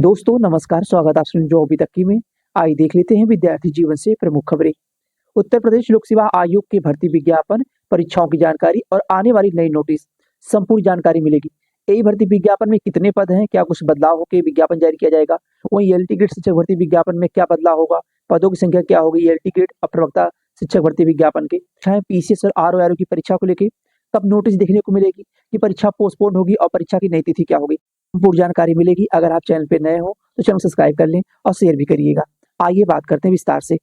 दोस्तों नमस्कार, स्वागत है आप सभी जो अभी तक की में। आइए देख लेते हैं विद्यार्थी जीवन से प्रमुख खबरें। उत्तर प्रदेश लोक सेवा आयोग के भर्ती विज्ञापन, परीक्षाओं की जानकारी और आने वाली नई नोटिस संपूर्ण जानकारी मिलेगी। यही भर्ती विज्ञापन में कितने पद हैं, क्या कुछ बदलाव होकर विज्ञापन जारी किया जाएगा, वहीं एलटी ग्रेड शिक्षक भर्ती विज्ञापन में क्या बदलाव होगा, पदों की संख्या क्या होगी, एलटी ग्रेड अप्रवक्ता शिक्षक भर्ती विज्ञापन के पीसीएस और आरओ की परीक्षा को लेकर कब नोटिस देखने को मिलेगी, कि परीक्षा पोस्टपोन होगी और परीक्षा की नई तिथि क्या होगी, पूरी जानकारी मिलेगी। अगर आप चैनल पे नए हो तो चैनल सब्सक्राइब कर लें और शेयर भी करिएगा। आइए बात करते हैं विस्तार से।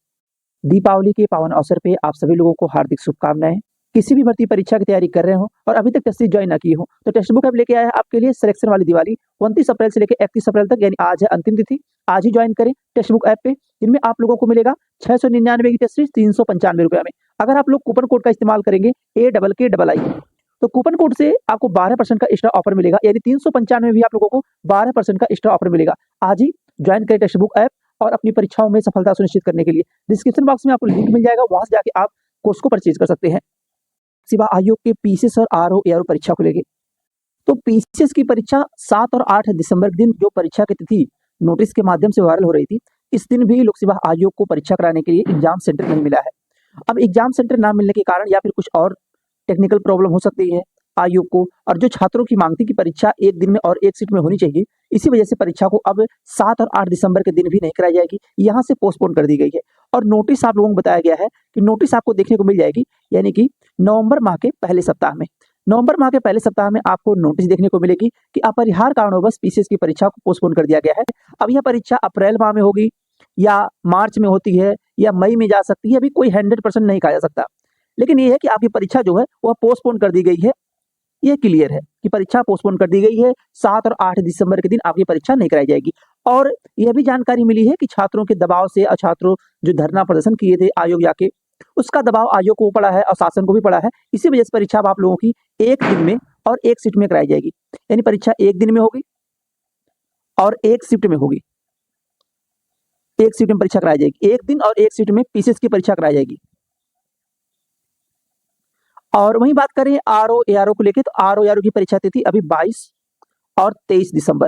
दीपावली के पावन अवसर पे आप सभी लोगों को हार्दिक शुभकामनाएं। किसी भी भर्ती परीक्षा की तैयारी कर रहे हो और अभी तक टेस्ट सीरीज ज्वाइन ना किए हो तो टेक्स्ट बुक ऐप लेके आया है आपके लिए सिलेक्शन वाली दिवाली 29 अप्रैल से लेकर 31 अप्रैल तक, यानी आज है अंतिम तिथि। आज ही ज्वाइन करें टेक्स्ट बुक ऐप पे, जिनमें आप लोगों को मिलेगा 699 की टेस्ट सीरीज 395 रुपये में। अगर आप लोग कूपन कोड का इस्तेमाल करेंगे AKKII तो कूपन कोड से आपको 12% का एक्स्ट्रा ऑफर मिलेगा, यानी 395 में भी आप लोगों को 12% का एक्स्ट्रा ऑफर मिलेगा। आज ही ज्वाइन करें टेक्स्ट बुक ऐप और अपनी परीक्षाओं में सफलता सुनिश्चित करने के लिए डिस्क्रिप्शन बॉक्स में आपको लिंक मिल जाएगा, वहां से जाके आप कोर्स को परचेज कर सकते हैं। सेवा आयोग के पीसीएस और आरओ परीक्षा को लेकर तो पीसीएस की परीक्षा 7 और 8 दिसंबर के दिन जो परीक्षा की तिथि नोटिस के माध्यम से वायरल हो रही थी, इस दिन भी लोक सेवा आयोग को परीक्षा कराने के लिए एग्जाम सेंटर नहीं मिला है। अब एग्जाम सेंटर ना मिलने के कारण या फिर कुछ और टेक्निकल प्रॉब्लम हो सकती है आयोग को, और जो छात्रों की मांग थी कि परीक्षा एक दिन में और एक शिफ्ट में होनी चाहिए, इसी वजह से परीक्षा को अब 7 और 8 दिसंबर के दिन भी नहीं कराई जाएगी, यहाँ से पोस्टपोन कर दी गई है। और नोटिस आप लोगों को बताया गया है कि नोटिस आपको देखने को मिल जाएगी, यानी कि नवंबर माह के पहले सप्ताह में। नवंबर माह के पहले सप्ताह में आपको नोटिस देखने को मिलेगी कि अपरिहार्य कारणवश पीसीएस की परीक्षा को पोस्टपोन कर दिया गया है। अब यह परीक्षा अप्रैल माह में होगी या मार्च में होती है या मई में जा सकती है, अभी कोई 100% नहीं कहा जा सकता। लेकिन ये है कि आपकी परीक्षा जो है वह पोस्टपोन कर दी गई है, ये क्लियर है कि परीक्षा पोस्टपोन कर दी गई है। 7 और 8 दिसंबर के दिन आपकी परीक्षा नहीं कराई जाएगी। और यह भी जानकारी मिली है कि छात्रों के दबाव से और छात्रों जो धरना प्रदर्शन किए थे आयोग जाके, उसका दबाव आयोग को पड़ा है और शासन को भी पड़ा है। इसी वजह से परीक्षा आप लोगों की एक दिन में और एक शिफ्ट में कराई जाएगी, यानी परीक्षा एक दिन में होगी और एक शिफ्ट में होगी। एक शिफ्ट में परीक्षा कराई जाएगी, एक दिन और एक शिफ्ट में पीसीएस की परीक्षा कराई जाएगी। और वहीं बात करें आरओ को लेकर, तो आरओ की परीक्षा तिथि अभी 22 और 23 दिसंबर,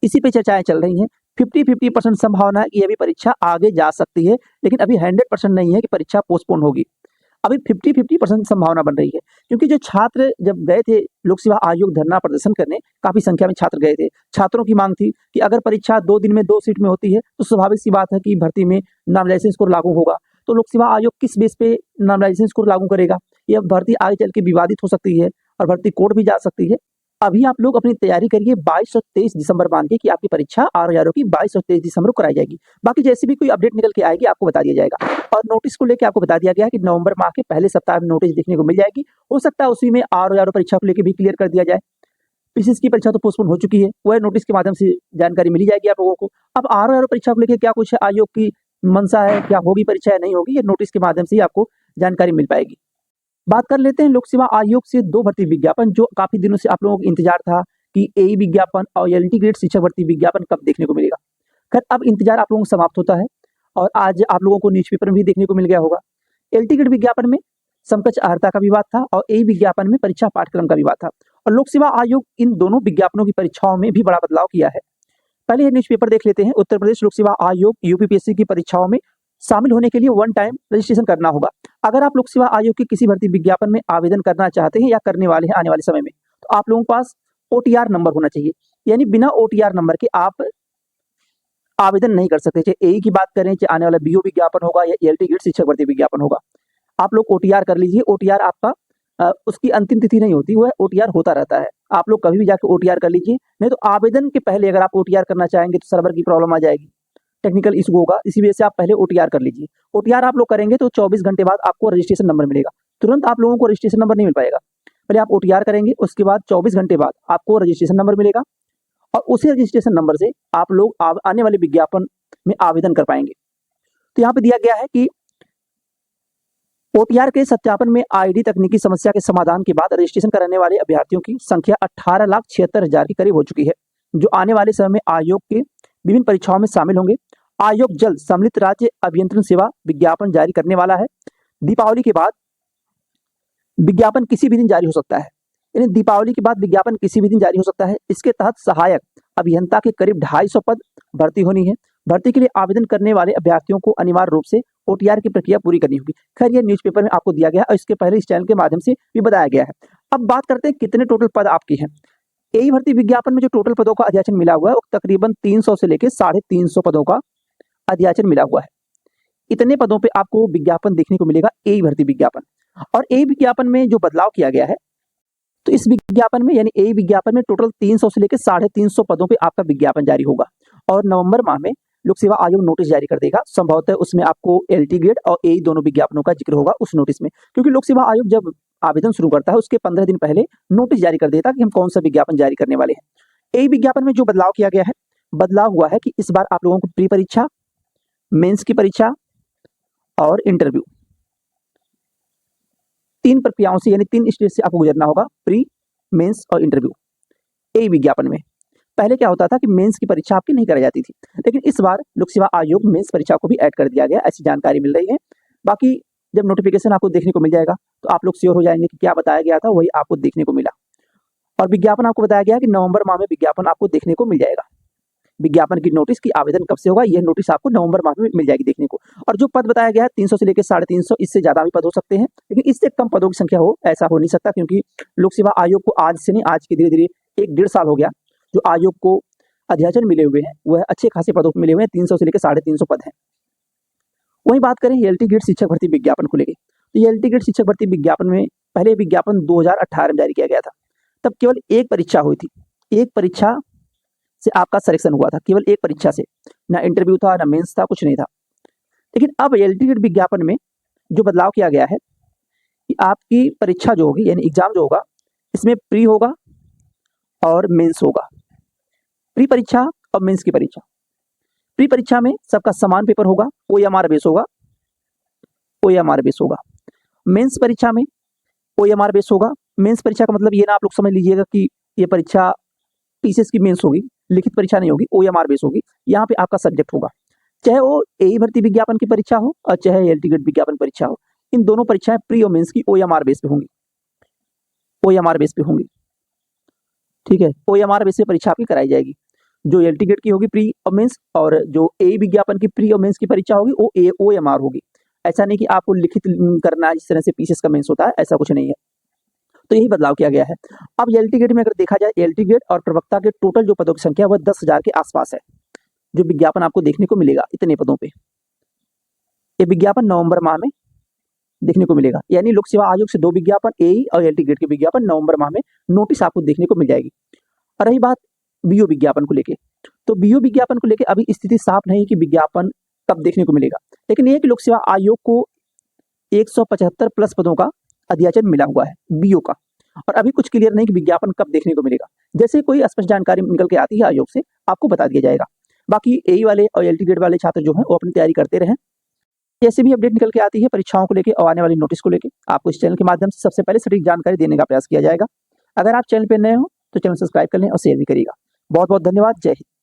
इसी पे चर्चाएं चल रही हैं। 50-50% संभावना है कि अभी परीक्षा आगे जा सकती है, लेकिन अभी 100% नहीं है कि परीक्षा पोस्टपोन होगी। अभी 50-50% संभावना बन रही है, क्योंकि जो छात्र जब गए थे लोक सेवा आयोग धरना प्रदर्शन करने, काफी संख्या में छात्र गए थे। छात्रों की मांग थी कि अगर परीक्षा 2 दिन में 2 सीट में होती है तो स्वाभाविक सी बात है कि भर्ती में नॉर्मलाइजेशन स्कोर लागू होगा। तो लोक सेवा आयोग किस बेस पे नॉर्मलाइजेशन स्कोर लागू करेगा, यह भर्ती आगे चल के विवादित हो सकती है और भर्ती कोर्ट भी जा सकती है। अभी आप लोग अपनी तैयारी करिए, 22 और 23 दिसंबर मान के कि आपकी परीक्षा आरओ की 22 और 23 दिसंबर को कराई जाएगी। बाकी जैसे भी कोई अपडेट निकल के आएगी आपको बता दिया जाएगा। और नोटिस को लेकर आपको बता दिया गया है कि नवंबर माह के पहले सप्ताह में नोटिस देखने को मिल जाएगी। हो सकता है उसी में आरओ परीक्षा को लेकर भी क्लियर कर दिया जाए। पीसीएस की परीक्षा तो पोस्टपोन हो चुकी है, वह नोटिस के माध्यम से जानकारी मिली जाएगी आप लोगों को। अब आरओ परीक्षा को लेकर क्या कुछ आयोग की मंशा है, क्या होगी परीक्षा या नहीं होगी, ये नोटिस के माध्यम से ही आपको जानकारी मिल पाएगी। बात कर लेते हैं लोक सेवा आयोग से 2 भर्ती विज्ञापन जो काफी दिनों से आप लोगों को इंतजार था कि एई विज्ञापन और एलटी ग्रेड शिक्षक भर्ती विज्ञापन कब देखने को मिलेगा। खैर अब इंतजार आप लोगों को समाप्त होता है और आज आप लोगों को न्यूज़पेपर में भी देखने को मिल गया होगा। एलटी ग्रेड विज्ञापन में समकक्ष अर्हता का विवाद था और एई विज्ञापन में परीक्षा पाठ्यक्रम का विवाद था। और लोक सेवा आयोग इन दोनों विज्ञापनों की परीक्षाओं में भी बड़ा बदलाव किया है। पहले ये न्यूज़पेपर देख लेते हैं। उत्तर प्रदेश लोक सेवा आयोग यूपीपीएससी की परीक्षाओं में शामिल होने के लिए वन टाइम रजिस्ट्रेशन करना होगा। अगर आप लोक सेवा आयोग के किसी भर्ती विज्ञापन में आवेदन करना चाहते हैं या करने वाले हैं आने वाले समय में, तो आप लोगों के पास ओटीआर नंबर होना चाहिए, यानी बिना ओटीआर नंबर के आप आवेदन नहीं कर सकते। चाहे एई की बात करें, चाहे आने वाला बीओ विज्ञापन होगा या एलटी ग्रेड शिक्षक भर्ती विज्ञापन होगा, आप लोग ओटीआर कर लीजिए। ओटीआर आपका उसकी अंतिम तिथि नहीं होती, वह ओटीआर होता रहता है। आप लोग कभी भी जाकर ओटीआर कर लीजिए, नहीं तो आवेदन के पहले अगर आप ओटीआर करना चाहेंगे तो सर्वर की प्रॉब्लम आ जाएगी, टेक्निकल इशू होगा, इसी वजह से आप पहले ओटीआर कर लीजिए। ओटीआर आप लोग करेंगे तो 24 घंटे बाद आपको रजिस्ट्रेशन नंबर मिलेगा। तुरंत आप लोगों को रजिस्ट्रेशन नंबर नहीं मिल पाएगा, पहले आप ओटीआर करेंगे, उसके बाद 24 घंटे बाद आपको रजिस्ट्रेशन नंबर मिलेगा और उसी रजिस्ट्रेशन नंबर से आप लोग आने वाले विज्ञापन में आवेदन कर पाएंगे। तो यहाँ पे दिया गया है कि ओटीआर के सत्यापन में आईडी तकनीकी समस्या के समाधान के बाद रजिस्ट्रेशन कराने वाले अभ्यर्थियों की संख्या 18,76,000 के करीब हो चुकी है, जो आने वाले समय में आयोग के विभिन्न परीक्षाओं में शामिल होंगे। आयोग जल्द सम्मिलित राज्य अभियंत्रण सेवा विज्ञापन जारी करने वाला है। दीपावली के बाद विज्ञापन किसी भी दिन जारी हो सकता है, यानी दीपावली के बाद विज्ञापन किसी भी दिन जारी हो सकता है। इसके तहत सहायक अभियंता के करीब 250 पद भर्ती होनी है। भर्ती के लिए आवेदन करने वाले अभ्यर्थियों को अनिवार्य रूप से ओटीआर की प्रक्रिया पूरी करनी होगी। खैर ये न्यूज़पेपर में आपको दिया गया है और इसके पहले इस चैनल के माध्यम से भी बताया गया है। अब बात करते हैं कितने टोटल पद आपके हैं। एई भर्ती विज्ञापन में जो टोटल पदों का अध्याचन मिला हुआ है वो तकरीबन 300 से लेकर 350 पदों का अध्याचन मिला हुआ है। इतने पदों पे आपको विज्ञापन देखने को मिलेगा एई भर्ती विज्ञापन। और एई विज्ञापन में जो बदलाव किया गया है, तो इस विज्ञापन में यानी एई विज्ञापन में टोटल 300 से लेकर 350 पदों पे आपका विज्ञापन जारी होगा। और नवंबर माह में लोक सेवा आयोग नोटिस जारी कर देगा। संभवतः उसमें आपको एलटी ग्रेड और एई दोनों विज्ञापनों का जिक्र होगा उस नोटिस में, क्योंकि लोक सेवा आयोग जब आवेदन शुरू करता है उसके 15 दिन पहले नोटिस जारी कर देता है कि हम कौन सा विज्ञापन जारी करने वाले हैं। एई विज्ञापन में जो बदलाव किया गया है, बदलाव हुआ है कि इस बार आप लोगों को प्री परीक्षा, मेंस की परीक्षा और इंटरव्यू, 3 प्रक्रियाओं से यानी 3 स्टेज से आपको गुजरना होगा, प्री, मेंस और इंटरव्यू। एई विज्ञापन में पहले क्या होता था कि मेंस की परीक्षा आपकी नहीं कराई जाती थी, लेकिन इस बार लोक सेवा आयोग मेंस परीक्षा को भी ऐड कर दिया गया, ऐसी जानकारी मिल रही है। बाकी जब नोटिफिकेशन आपको देखने को मिल जाएगा तो आप लोग श्योर हो जाएंगे कि क्या बताया गया था वही आपको देखने को मिला। और विज्ञापन आपको बताया गया कि नवंबर माह में विज्ञापन आपको देखने को मिल जाएगा। विज्ञापन की नोटिस की आवेदन कब से होगा, यह नोटिस आपको नवंबर माह में मिल जाएगी देखने को। और जो पद बताया गया है 300 से लेकर 350, इससे ज्यादा भी पद हो सकते हैं, लेकिन इससे कम पदों की संख्या हो ऐसा हो नहीं सकता, क्योंकि लोक सेवा आयोग को आज से नहीं, आज के धीरे धीरे 1-1.5 साल हो गया जो आयोग को अध्याचन मिले हुए हैं, वह अच्छे खासे पदों पर मिले हुए हैं। 300 से लेकर 350 पद हैं। वही बात करें एलटी ग्रेड शिक्षक भर्ती विज्ञापन को लेकर, तो एलटी ग्रेड शिक्षक भर्ती विज्ञापन में पहले विज्ञापन 2018 में जारी किया गया था। तब केवल एक परीक्षा हुई थी, एक परीक्षा से आपका सिलेक्शन हुआ था, केवल एक परीक्षा से, ना इंटरव्यू था ना मेंस था, कुछ नहीं था। लेकिन अब एलटी ग्रेड विज्ञापन में जो बदलाव किया गया है कि आपकी परीक्षा जो होगी यानी एग्जाम जो होगा, इसमें प्री होगा और मेंस होगा। प्री परीक्षा और मेंस की परीक्षा, प्री परीक्षा में सबका समान पेपर होगा, ओएमआर बेस होगा, ओएमआर बेस होगा। मेंस परीक्षा में ओएमआर बेस होगा। मेंस परीक्षा का मतलब ये ना आप लोग समझ लीजिएगा कि ये परीक्षा पीसीएस की मेंस होगी, लिखित परीक्षा नहीं होगी, ओएमआर बेस होगी। यहाँ पे आपका सब्जेक्ट होगा, चाहे वो एई भर्ती विज्ञापन की परीक्षा हो और चाहे एलटी ग्रेड विज्ञापन परीक्षा हो, इन दोनों परीक्षाएं प्री और मेंस की ओएमआर बेस पे होंगी, ओएमआर बेस पे होंगी। ठीक है, ओएमआर बेस पे परीक्षा आपकी कराई जाएगी। जो एलटी ग्रेड की होगी प्री और मेंस, और जो एई विज्ञापन की प्री और मेंस की परीक्षा होगी वो ओएमआर होगी। ऐसा नहीं कि आपको लिखित करना है जिस तरह से पीसीएस का मेंस होता है, ऐसा कुछ नहीं है। तो यही बदलाव किया गया है। अब एलटी ग्रेड में अगर देखा जाए, एलटी ग्रेड और प्रवक्ता के टोटल जो पदों की संख्या वह 10,000 के आसपास है, जो विज्ञापन आपको देखने को मिलेगा इतने पदों पे। ये विज्ञापन नवंबर माह में देखने को मिलेगा, यानी लोक सेवा आयोग से 2 विज्ञापन, एई और एलटी ग्रेड के विज्ञापन नवंबर माह में नोटिस आपको देखने को मिल जाएगी। और रही बात बीओ विज्ञापन को लेके, तो बीओ विज्ञापन को लेके अभी स्थिति साफ नहीं कि विज्ञापन कब देखने को मिलेगा, लेकिन यह कि लोक सेवा आयोग को 175 प्लस पदों का अध्याचन मिला हुआ है बीओ का, और अभी कुछ क्लियर नहीं कि विज्ञापन कब देखने को मिलेगा। जैसे कोई स्पष्ट जानकारी निकल के आती है आयोग से, आपको बता दिया जाएगा। बाकी एई वाले और एलटी ग्रेड वाले छात्र जो हैं वो अपनी तैयारी करते रहें। जैसे भी अपडेट निकल के आती है परीक्षाओं को लेकर और आने वाली नोटिस को लेकर, आपको इस चैनल के माध्यम से सबसे पहले सटीक जानकारी देने का प्रयास किया जाएगा। अगर आप चैनल पर नए हो तो चैनल सब्सक्राइब कर लें और शेयर भी करिएगा। बहुत बहुत धन्यवाद। जय हिंद।